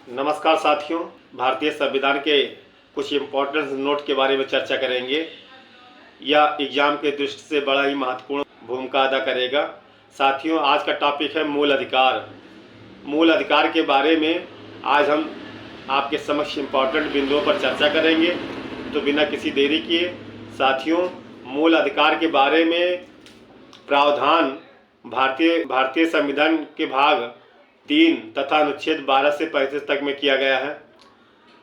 नमस्कार साथियों, भारतीय संविधान के कुछ इम्पोर्टेंट नोट के बारे में चर्चा करेंगे। यह एग्जाम के दृष्टि से बड़ा ही महत्वपूर्ण भूमिका अदा करेगा। साथियों, आज का टॉपिक है मूल अधिकार। मूल अधिकार के बारे में आज हम आपके समक्ष इम्पोर्टेंट बिंदुओं पर चर्चा करेंगे। तो बिना किसी देरी किए साथियों, मूल अधिकार के बारे में प्रावधान भारतीय संविधान के भाग 3 तथा अनुच्छेद 12 से 35 तक में किया गया है।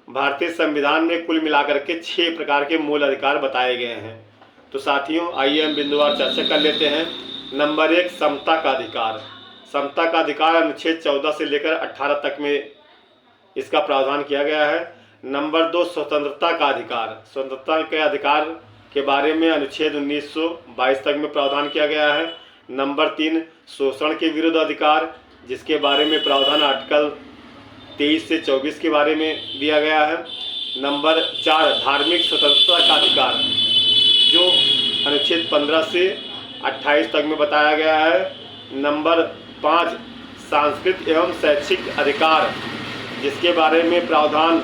भारतीय संविधान में कुल मिलाकर के 6 प्रकार के मूल अधिकार बताए गए हैं। तो साथियों, आइए हम बिंदुवार चर्चा कर लेते हैं। नंबर 1, समता का अधिकार। समता का अधिकार अनुच्छेद 14 से लेकर 18 तक में इसका प्रावधान किया गया है। नंबर 2, स्वतंत्रता का अधिकार। स्वतंत्रता के अधिकार के बारे में अनुच्छेद 1922 तक में प्रावधान किया गया है। नंबर 3, शोषण के विरुद्ध अधिकार, जिसके बारे में प्रावधान आर्टिकल 23 से 24 के बारे में दिया गया है। नंबर 4, धार्मिक स्वतंत्रता का अधिकार, जो अनुच्छेद 15 से 28 तक में बताया गया है। नंबर 5, सांस्कृतिक एवं शैक्षिक अधिकार, जिसके बारे में प्रावधान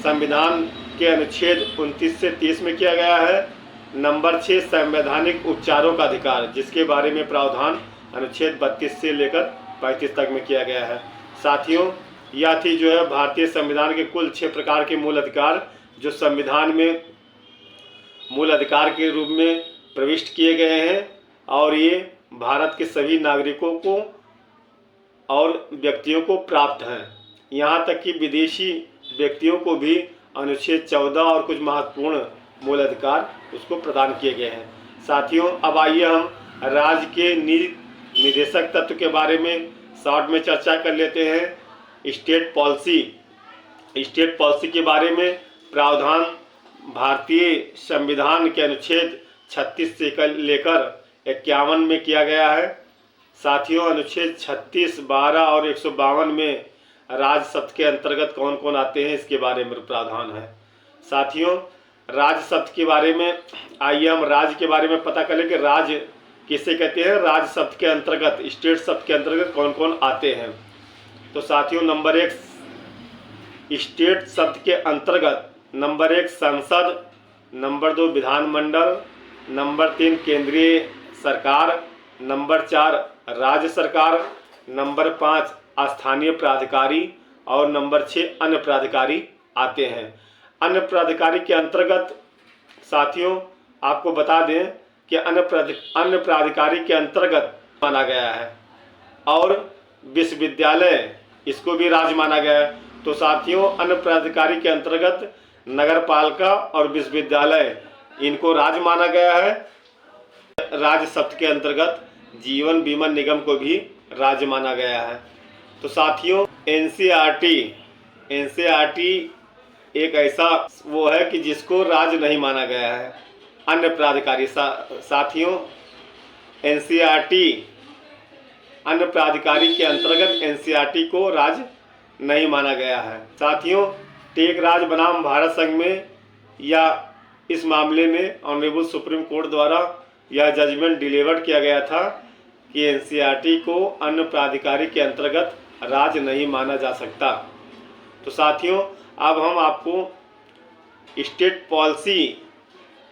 संविधान के अनुच्छेद 29 से 30 में किया गया है। नंबर 6, संवैधानिक उपचारों का अधिकार, जिसके बारे में प्रावधान अनुच्छेद 32 से लेकर 35 तक में किया गया है। साथियों, यह थी जो है भारतीय संविधान के कुल 6 प्रकार के मूल अधिकार, जो संविधान में मूल अधिकार के रूप में प्रविष्ट किए गए हैं और ये भारत के सभी नागरिकों को और व्यक्तियों को प्राप्त हैं। यहाँ तक कि विदेशी व्यक्तियों को भी अनुच्छेद 14 और कुछ महत्वपूर्ण मूल अधिकार उसको प्रदान किए गए हैं। साथियों, अब आइए हम राज्य के निदेशक तत्व के बारे में शॉर्ट में चर्चा कर लेते हैं। स्टेट पॉलिसी के बारे में प्रावधान भारतीय संविधान के अनुच्छेद 36 से लेकर 51 में किया गया है। साथियों, अनुच्छेद 36, 12 और 152 में राज्य शब्द के अंतर्गत कौन कौन आते हैं, इसके बारे में प्रावधान है। साथियों, राज्य शब्द के बारे में आइए हम राज्य के बारे में पता करें कि राज्य किसे कहते हैं। राज्य शब्द के अंतर्गत, स्टेट शब्द के अंतर्गत कौन कौन आते हैं। तो साथियों, नंबर 1, स्टेट शब्द के अंतर्गत नंबर 1 संसद, नंबर 2 विधानमंडल, नंबर 3 केंद्रीय सरकार, नंबर 4 राज्य सरकार, नंबर 5 स्थानीय प्राधिकारी और नंबर 6 अन्य प्राधिकारी आते हैं। अन्य प्राधिकारी के अंतर्गत साथियों आपको बता दें कि अन्य प्राधिकारी के अंतर्गत माना गया है और विश्वविद्यालय, इसको भी राज्य माना गया है। तो साथियों, अन्य प्राधिकारी के अंतर्गत नगरपालिका और विश्वविद्यालय, इनको राज्य माना गया है। राज्य शब्द के अंतर्गत जीवन बीमा निगम को भी राज्य माना गया है। तो साथियों, एनसीईआरटी एक ऐसा वो है कि जिसको राज्य नहीं माना गया है। अन्य प्राधिकारी साथियों, एनसीईआरटी अन्य प्राधिकारी के अंतर्गत एनसीईआरटी को राज्य नहीं माना गया है। साथियों, टेक राज्य बनाम भारत संघ में या इस मामले में ऑनरेबल सुप्रीम कोर्ट द्वारा यह जजमेंट डिलीवर्ड किया गया था कि एनसीईआरटी को अन्य प्राधिकारी के अंतर्गत राज्य नहीं माना जा सकता। तो साथियों, अब हम आपको स्टेट पॉलिसी,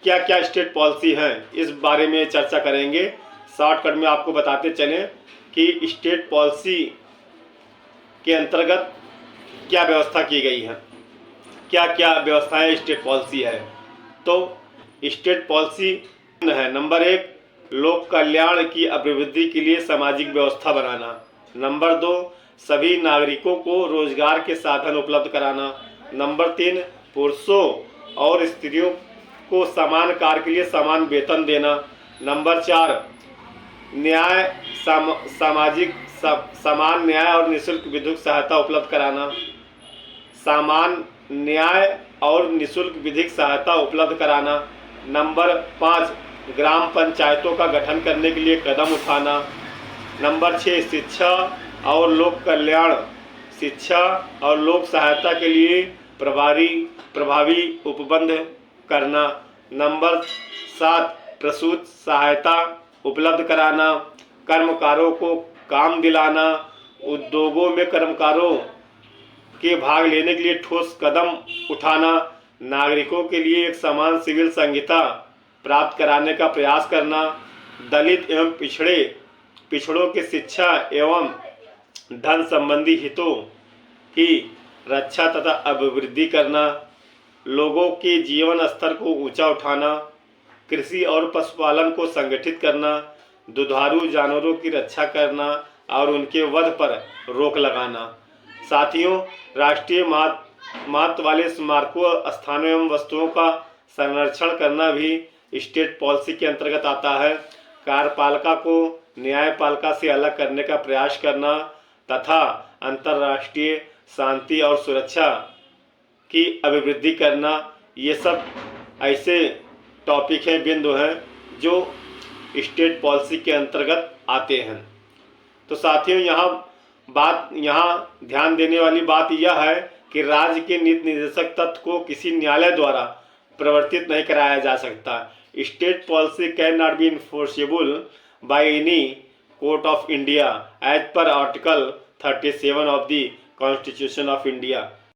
क्या क्या स्टेट पॉलिसी हैं, इस बारे में चर्चा करेंगे। शॉर्टकट में आपको बताते चलें कि स्टेट पॉलिसी के अंतर्गत क्या व्यवस्था की गई है, क्या क्या व्यवस्थाएं स्टेट पॉलिसी है। तो स्टेट पॉलिसी है, नंबर 1 लोक कल्याण की अभिवृद्धि के लिए सामाजिक व्यवस्था बनाना। नंबर 2 सभी नागरिकों को रोजगार के साधन उपलब्ध कराना। नंबर 3 पुरुषों और स्त्रियों को समान कार्य के लिए समान वेतन देना। नंबर 4 न्याय, समान न्याय और निःशुल्क विधिक सहायता उपलब्ध कराना। समान न्याय और निःशुल्क विधिक सहायता उपलब्ध कराना। नंबर 5 ग्राम पंचायतों का गठन करने के लिए कदम उठाना। नंबर 6 शिक्षा और लोक कल्याण, शिक्षा और लोक सहायता के लिए प्रभावी उपबंध करना। नंबर 7 प्रसूति सहायता उपलब्ध कराना। कर्मकारों को काम दिलाना। उद्योगों में कर्मकारों के भाग लेने के लिए ठोस कदम उठाना, नागरिकों के लिए एक समान सिविल संहिता प्राप्त कराने का प्रयास करना, दलित एवं पिछड़ों की शिक्षा एवं धन संबंधी हितों की रक्षा तथा अभिवृद्धि करना, लोगों के जीवन स्तर को ऊंचा उठाना, कृषि और पशुपालन को संगठित करना, दुधारू जानवरों की रक्षा करना और उनके वध पर रोक लगाना। साथियों, राष्ट्रीय महत्व वाले स्मारकों, स्थानों एवं वस्तुओं का संरक्षण करना भी स्टेट पॉलिसी के अंतर्गत आता है। कार्यपालिका को न्यायपालिका से अलग करने का प्रयास करना तथा अंतर्राष्ट्रीय शांति और सुरक्षा की अभिवृद्धि करना, ये सब ऐसे टॉपिक हैं, बिंदु हैं जो स्टेट पॉलिसी के अंतर्गत आते हैं। तो साथियों, यहाँ ध्यान देने वाली बात यह है कि राज्य के नीति निर्देशक तत्व को किसी न्यायालय द्वारा प्रवर्तित नहीं कराया जा सकता। State policy can not be enforceable by any court of India as per article 37 of the constitution of India.